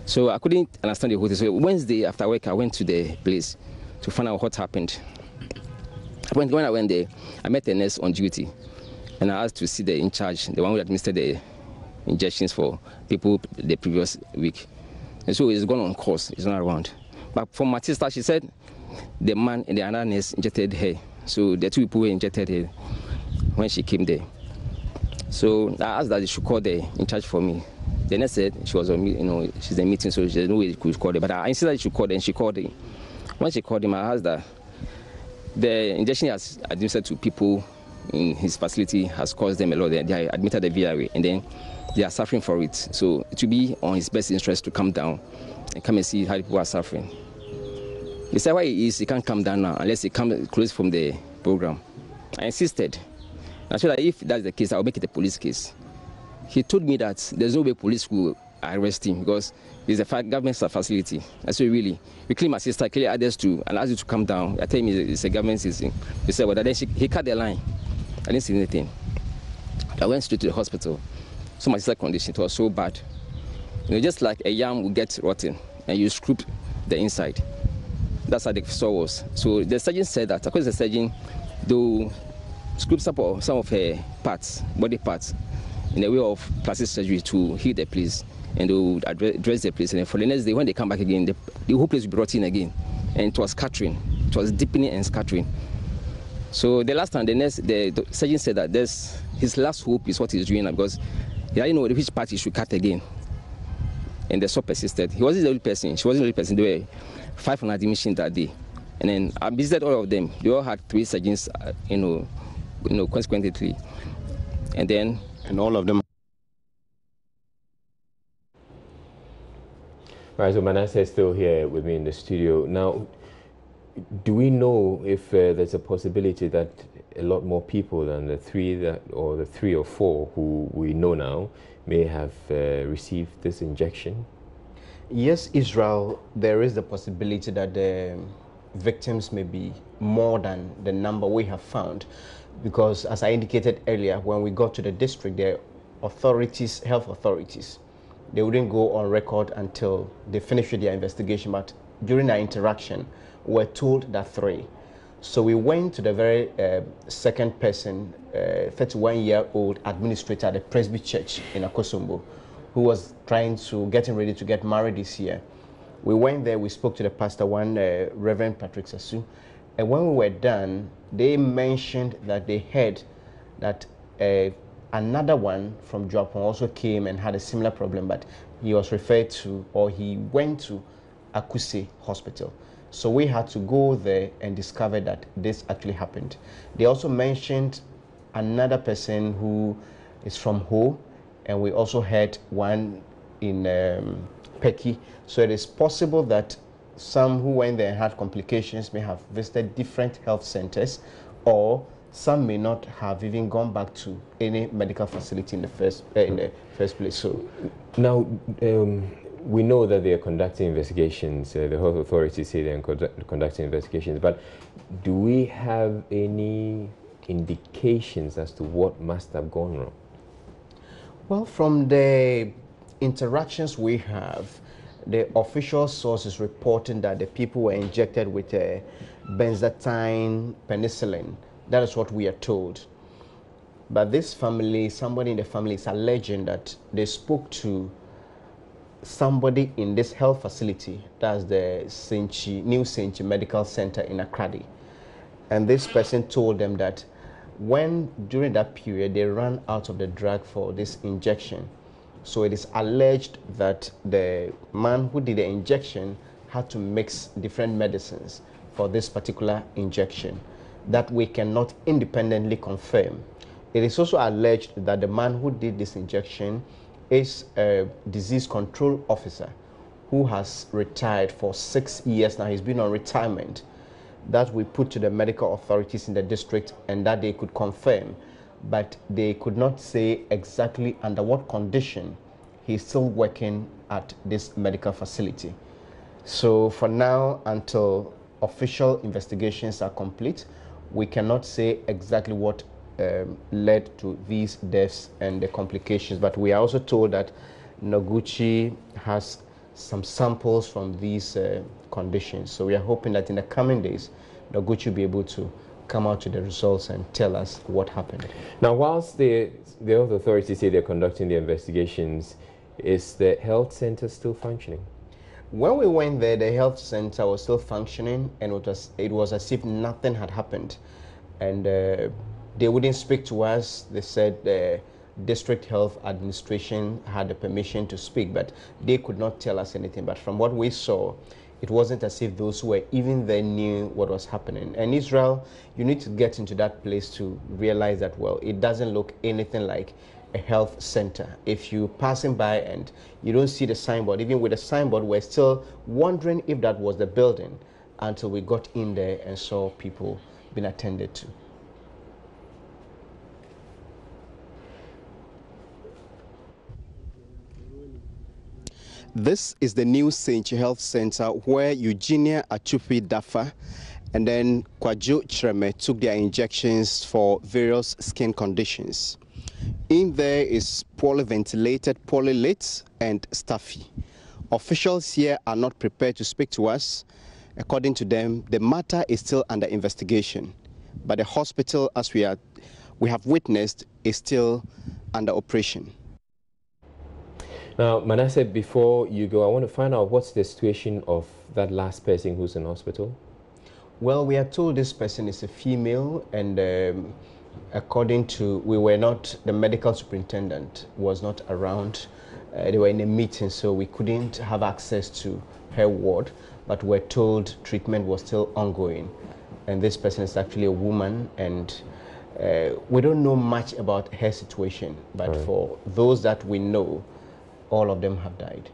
So I couldn't understand the whole thing. So Wednesday after work, I went to the place to find out what happened. When I went there, I met a nurse on duty, and I asked to see the in charge, the one who administered the injections for people the previous week. And so he's gone on course, he's not around. But from my sister, she said the man and the other nurse injected her. So the two people who injected her when she came there. So I asked that they should call the in charge for me. The nurse said she was on, she's in a meeting, so there's no way they could call her. But I insisted that she should call her, and she called him. When she called him, I asked that the injection has administered to people in his facility has caused them a lot. They are admitted at the VRA, and then they are suffering for it. So it would be on his best interest to come down and come and see how people are suffering. He said why he can't come down now unless he comes close from the program. I insisted. I said that if that's the case, I'll make it a police case. He told me that there's no way police will arrest him because it's a government facility. I said, really? We clean my sister, clear others too, and ask you to come down. I tell him it's a government system. He said, well, then he cut the line. I didn't see anything. I went straight to the hospital. So my sister's condition, it was so bad. Just like a yam will get rotten and you scrape the inside. That's how the sore was. So the surgeon said that, according to the surgeon, they'll scrape some of her parts, body parts, in a way of plastic surgery to heal the place, and they'll address the place. And then for the next day, when they come back again, the whole place will be brought in again. And it was scattering. It was deepening and scattering. So the last time, the surgeon said that his last hope is what he's doing because he didn't know which part he should cut again. And the sore persisted. He wasn't the only person. She wasn't the only person. There were 5 on admission that day. And then I visited all of them. They all had 3 surgeons, consequently. And all of them. Right, so Manasseh is still here with me in the studio. Now, do we know if there's a possibility that a lot more people than the 3 or 4 who we know now may have received this injection? Yes, Israel, there is the possibility that the victims may be more than the number we have found. Because as I indicated earlier, when we got to the district, the authorities, health authorities, they wouldn't go on record until they finish with their investigation. But during our interaction, we were told that 3. So we went to the very second person, 31-year-old administrator at the Presby Church in Akosombo, who was getting ready to get married this year. We went there, we spoke to the pastor, Reverend Patrick Sasu, and when we were done, they mentioned that they heard that another one from Japan also came and had a similar problem, but he was referred to, or he went to Akuse Hospital. So we had to go there and discover that this actually happened. They also mentioned another person who is from Ho, and we also had one in Peki. So it is possible that some who went there and had complications may have visited different health centers, or some may not have even gone back to any medical facility in the first place. So now we know that they are conducting investigations. The health authorities say they are conducting investigations, but do we have any indications as to what must have gone wrong? Well, from the interactions we have, the official source is reporting that the people were injected with benzathine penicillin. That is what we are told. But this family, somebody in the family is alleging that they spoke to somebody in this health facility, that's the New Senchi Medical Center in Akradi. And this person told them that during that period, they ran out of the drug for this injection. So it is alleged that the man who did the injection had to mix different medicines for this particular injection that we cannot independently confirm. It is also alleged that the man who did this injection is a disease control officer who has retired for 6 years now. He's been on retirement. That we put to the medical authorities in the district and that they could confirm, but they could not say exactly under what condition he's still working at this medical facility. So for now, until official investigations are complete, we cannot say exactly what led to these deaths and the complications, but we are also told that Noguchi has some samples from these conditions. So we are hoping that in the coming days, Noguchi will be able to come out to the results and tell us what happened. Now, whilst the health authorities say they're conducting the investigations, is the health center still functioning? When we went there, the health center was still functioning, and it was as if nothing had happened. And they wouldn't speak to us. They said the district health administration had the permission to speak, but they could not tell us anything. But from what we saw, it wasn't as if those who were even there knew what was happening. And Israel, you need to get into that place to realize that, well, it doesn't look anything like a health center. If you're passing by and you don't see the signboard, even with the signboard, we're still wondering if that was the building until we got in there and saw people being attended to. This is the New Senchi Health Center where Eugenia Achupi Dafa and then Kwajo Chreme took their injections for various skin conditions. In there is poorly ventilated, poorly lit, and stuffy. Officials here are not prepared to speak to us. According to them, the matter is still under investigation, but the hospital, as we have witnessed, is still under operation. Now, Manasseh, before you go, I want to find out what's the situation of that last person who's in hospital. Well, we are told this person is a female, and according to, the medical superintendent was not around. They were in a meeting, so we couldn't have access to her ward, but we're told treatment was still ongoing. And this person is actually a woman, and we don't know much about her situation, but for those that we know, all of them have died.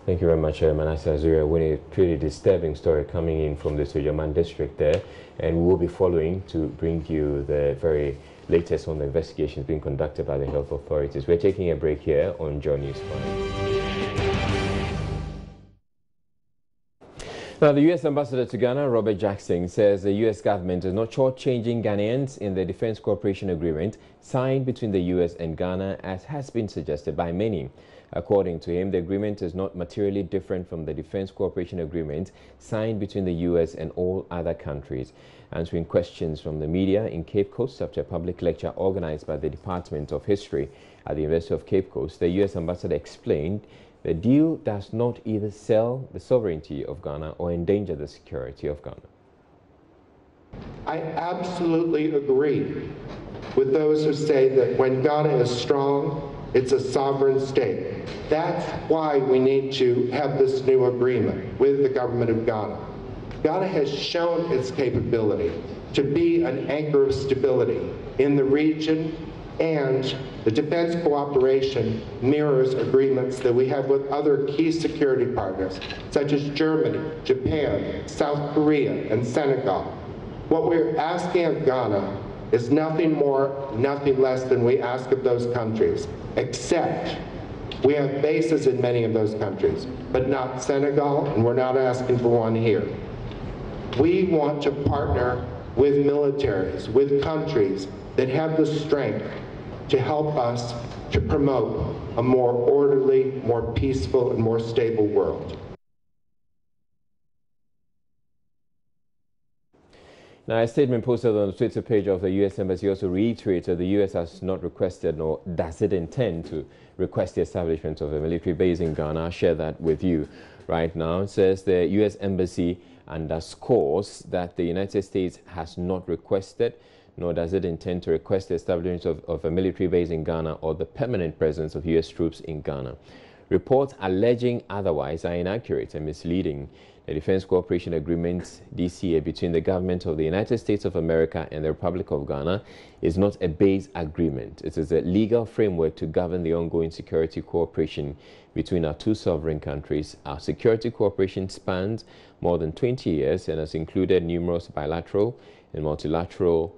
Thank you very much, Manasseh Azuria. A pretty disturbing story coming in from the Sojaman district there, and we will be following to bring you the very latest on the investigations being conducted by the health authorities. We're taking a break here on Joy News 5. Now, the U.S. ambassador to Ghana, Robert Jackson, says the U.S. government is not shortchanging Ghanaians in the defense cooperation agreement signed between the U.S. and Ghana, as has been suggested by many. According to him, the agreement is not materially different from the defense cooperation agreement signed between the U.S. and all other countries. Answering questions from the media in Cape Coast after a public lecture organized by the Department of History at the University of Cape Coast, the U.S. ambassador explained the deal does not either sell the sovereignty of Ghana or endanger the security of Ghana. I absolutely agree with those who say that when Ghana is strong, it's a sovereign state. That's why we need to have this new agreement with the government of Ghana. Ghana has shown its capability to be an anchor of stability in the region, and the defense cooperation mirrors agreements that we have with other key security partners, such as Germany, Japan, South Korea, and Senegal. What we're asking of Ghana is nothing more, nothing less than we ask of those countries, except we have bases in many of those countries, but not Senegal, and we're not asking for one here. We want to partner with militaries, with countries that have the strength to help us to promote a more orderly, more peaceful, and more stable world. Now, a statement posted on the Twitter page of the U.S. Embassy also reiterated the U.S. has not requested nor does it intend to request the establishment of a military base in Ghana. I'll share that with you right now. It says the U.S. Embassy underscores that the United States has not requested nor does it intend to request the establishment of a military base in Ghana or the permanent presence of U.S. troops in Ghana. Reports alleging otherwise are inaccurate and misleading. The Defense Cooperation Agreement, DCA, between the government of the United States of America and the Republic of Ghana is not a base agreement. It is a legal framework to govern the ongoing security cooperation between our two sovereign countries. Our security cooperation spans more than 20 years and has included numerous bilateral and multilateral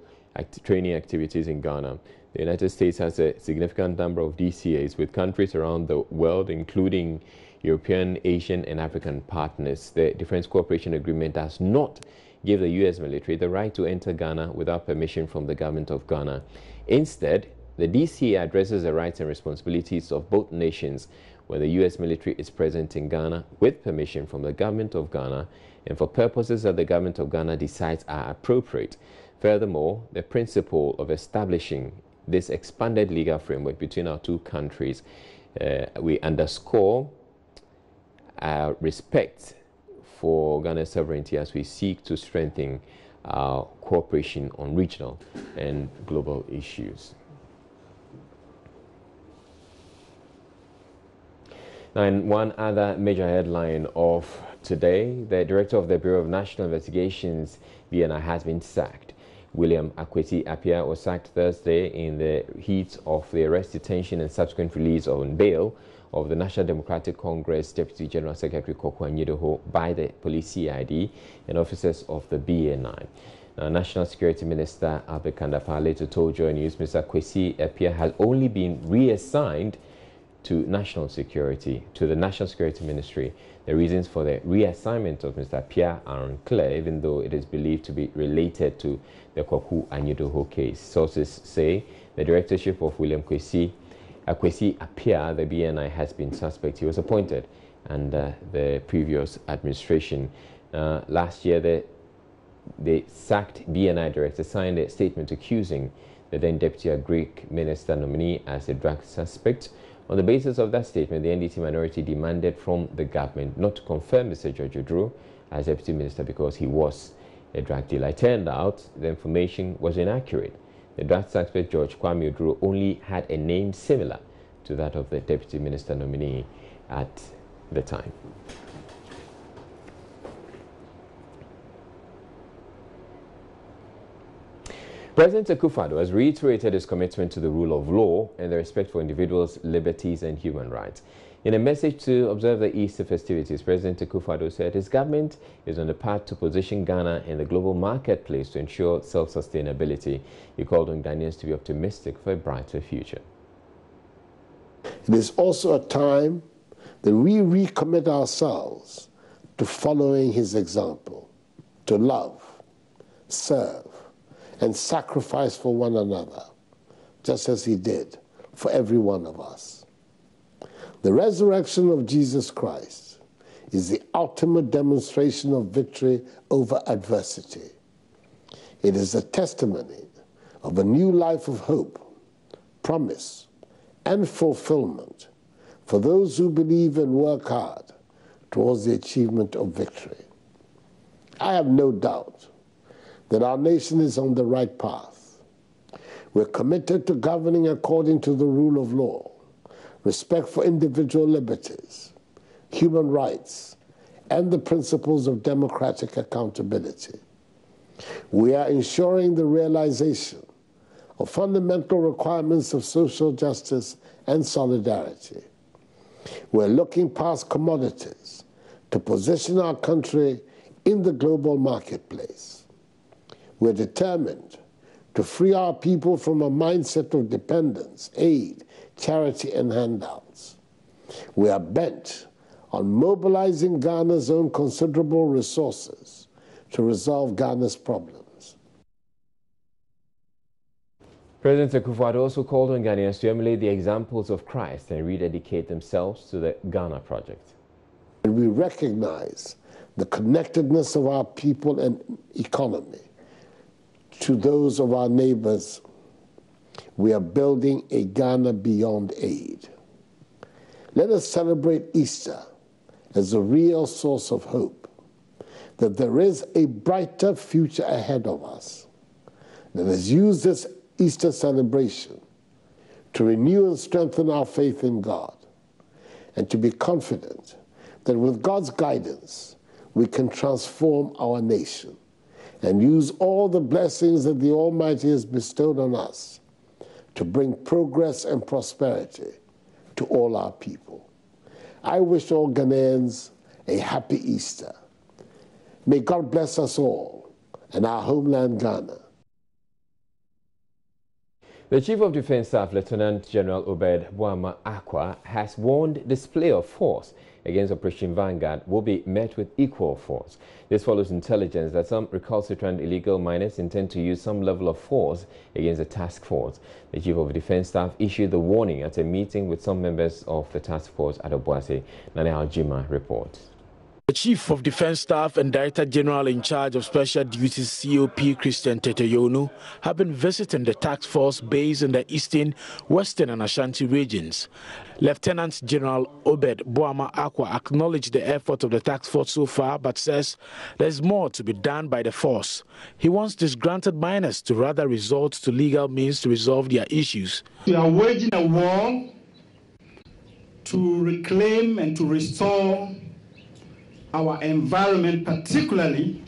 training activities in Ghana. The United States has a significant number of DCAs with countries around the world, including European, Asian, and African partners. The Defense Cooperation Agreement does not give the U.S. military the right to enter Ghana without permission from the government of Ghana. Instead, the DCA addresses the rights and responsibilities of both nations when the U.S. military is present in Ghana with permission from the government of Ghana and for purposes that the government of Ghana decides are appropriate. Furthermore, the principle of establishing this expanded legal framework between our two countries, we underscore our respect for Ghana's sovereignty as we seek to strengthen our cooperation on regional and global issues. Now, in one other major headline of today, the director of the Bureau of National Investigations, BNI, has been sacked. William Akwesi Appiah was sacked Thursday in the heat of the arrest, detention, and subsequent release on bail of the National Democratic Congress Deputy General Secretary Kwaku Anyidoho by the police CID and officers of the BNI. Now, National Security Minister Albert Kandapah later told Joy News Mr. Akwesi Appiah has only been reassigned to the National Security Ministry. The reasons for the reassignment of Mr. Appiah are unclear, even though it is believed to be related to the Kwaku Anyidoho case. Sources say the directorship of William Akwesi Appiah, the BNI, has been suspect. He was appointed under the previous administration. Last year, the sacked BNI director signed a statement accusing the then Deputy Agric Minister nominee as a drug suspect. On the basis of that statement, the NDC minority demanded from the government not to confirm Mr. George Oduro as Deputy Minister because he was a drug dealer. It turned out the information was inaccurate. The drug suspect, George Kwame Oduro, only had a name similar to that of the Deputy Minister nominee at the time. President Akufo-Addo has reiterated his commitment to the rule of law and the respect for individuals' liberties and human rights. In a message to observe the Easter festivities, President Akufo-Addo said his government is on the path to position Ghana in the global marketplace to ensure self-sustainability. He called on Ghanaians to be optimistic for a brighter future. It is also a time that we recommit ourselves to following his example, to love, serve, and sacrifice for one another, just as he did for every one of us. The resurrection of Jesus Christ is the ultimate demonstration of victory over adversity. It is a testimony of a new life of hope, promise, and fulfillment for those who believe and work hard towards the achievement of victory. I have no doubt that our nation is on the right path. We're committed to governing according to the rule of law, respect for individual liberties, human rights, and the principles of democratic accountability. We are ensuring the realization of fundamental requirements of social justice and solidarity. We're looking past commodities to position our country in the global marketplace. We're determined to free our people from a mindset of dependence, aid, charity, and handouts. We are bent on mobilizing Ghana's own considerable resources to resolve Ghana's problems. President Akufo-Addo also called on Ghanaians to emulate the examples of Christ and rededicate themselves to the Ghana Project. And we recognize the connectedness of our people and economy to those of our neighbors. We are building a Ghana beyond aid. Let us celebrate Easter as a real source of hope, that there is a brighter future ahead of us. Let us use this Easter celebration to renew and strengthen our faith in God, and to be confident that with God's guidance, we can transform our nation and use all the blessings that the Almighty has bestowed on us to bring progress and prosperity to all our people. I wish all Ghanaians a happy Easter. May God bless us all and our homeland Ghana. The Chief of Defence Staff, Lieutenant General Obed Boama Akwa, has warned display of force against Operation Vanguard will be met with equal force. This follows intelligence that some recalcitrant illegal miners intend to use some level of force against the task force. The Chief of Defence Staff issued the warning at a meeting with some members of the task force at Obuasi. Nane Aljima reports. The Chief of Defence Staff and Director General in charge of Special Duties COP Christian Teteyonu have been visiting the task force based in the eastern, western and Ashanti regions. Lieutenant General Obed Boama Akwa acknowledged the effort of the task force so far, but says there's more to be done by the force. He wants disgruntled miners to rather resort to legal means to resolve their issues. We are waging a war to reclaim and to restore our environment, particularly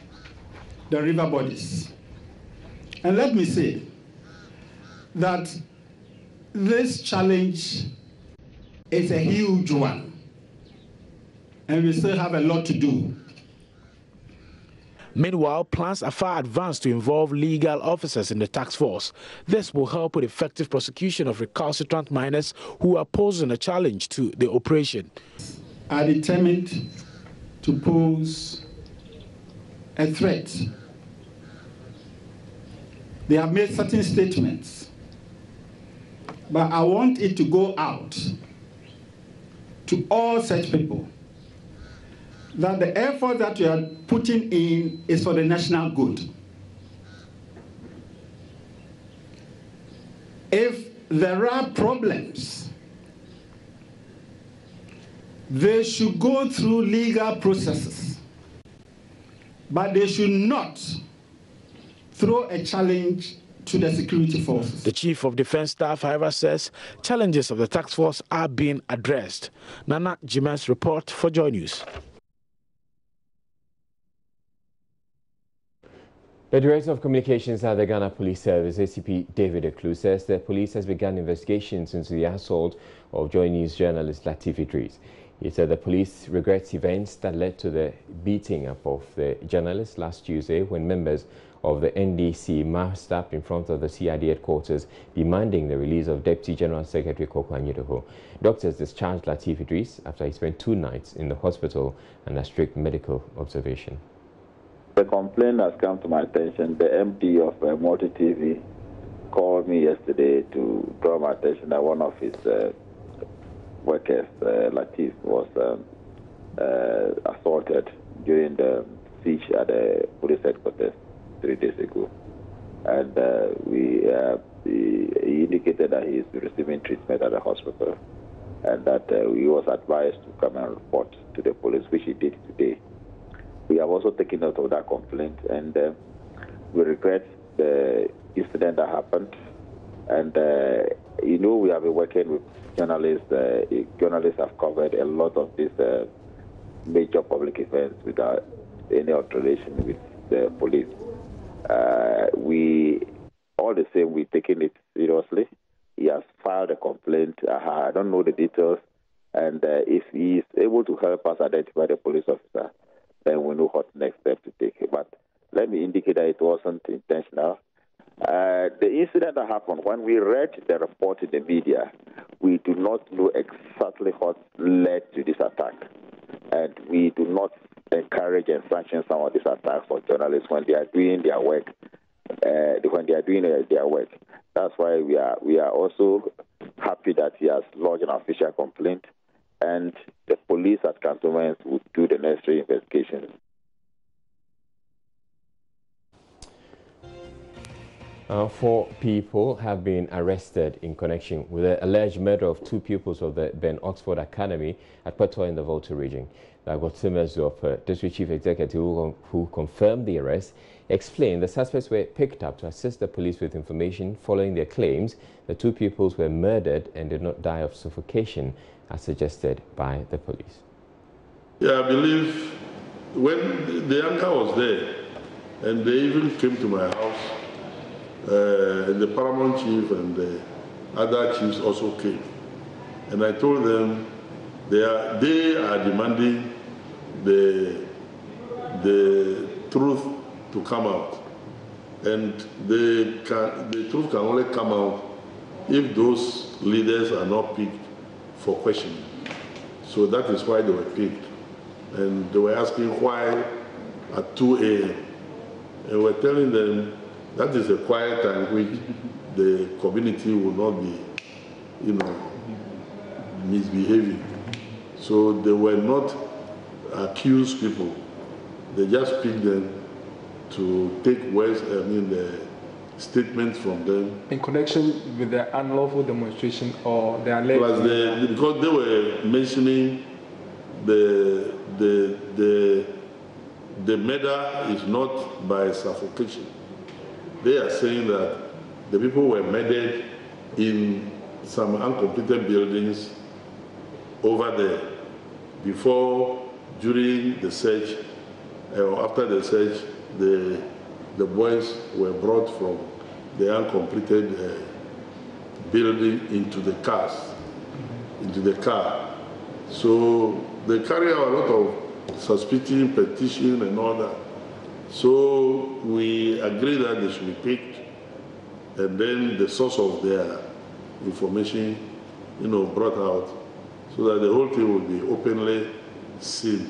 the river bodies. And let me say that this challenge is a huge one, and we still have a lot to do. Meanwhile, plans are far advanced to involve legal officers in the task force. This will help with effective prosecution of recalcitrant miners who are posing a challenge to the operation. Are determined to pose a threat. They have made certain statements, but I want it to go out to all such people that the effort that we are putting in is for the national good. If there are problems, they should go through legal processes, but they should not throw a challenge to the security forces. The Chief of Defence Staff, however, says challenges of the task force are being addressed. Nana Jimen's report for Joy News. The Director of Communications at the Ghana Police Service, ACP David Eklu, says the police has begun investigations into the assault of Joy News journalist Latif Idris. He said the police regrets events that led to the beating up of the journalist last Tuesday when members of the NDC massed up in front of the CID headquarters demanding the release of Deputy General Secretary Kwaku Anyidoho. Doctors discharged Lateef Idris after he spent 2 nights in the hospital under strict medical observation. The complaint has come to my attention. The MD of Multi TV called me yesterday to draw my attention that one of his workers, Lateef, was assaulted during the siege at the police headquarters 3 days ago. And he indicated that he is receiving treatment at the hospital and that he was advised to come and report to the police, which he did today. We have also taken note of that complaint, and we regret the incident that happened. And, we have been working with journalists. Journalists have covered a lot of these major public events without any relation with the police. All the same, we're taking it seriously. He has filed a complaint. I don't know the details. And if he is able to help us identify the police officer, then we know what next step to take. But let me indicate that it wasn't intentional. The incident that happened, when we read the report in the media, we do not know exactly what led to this attack. And we do not encourage and sanction some of these attacks on journalists when they are doing their work. That's why we are also happy that he has lodged an official complaint, and the police at Cantonments would do the necessary investigations. 4 people have been arrested in connection with the alleged murder of 2 pupils of the Ben Oxford Academy at Patois in the Volta region. Lagotimezu of District Chief Executive who confirmed the arrest explained the suspects were picked up to assist the police with information following their claims the 2 pupils were murdered and did not die of suffocation as suggested by the police. Yeah, I believe when the anchor was there and they even came to my house, the paramount chief and the other chiefs also came. And I told them they are demanding the truth to come out. And the truth can only come out if those leaders are not picked for questioning. So that is why they were picked. And they were asking why at 2 a.m. And we're telling them that is a quiet time which the community will not be, misbehaving. So they were not accused people. They just picked them to take the statements from them. In connection with the unlawful demonstration or the alleged... Because they were mentioning the murder is not by suffocation. They are saying that the people were murdered in some uncompleted buildings over there before, during the search, or after the search, the boys were brought from the uncompleted building into the car. So they carry out a lot of suspicion, petition, and all that. So we agree that they should be picked, and then the source of their information, brought out, so that the whole thing will be openly seen.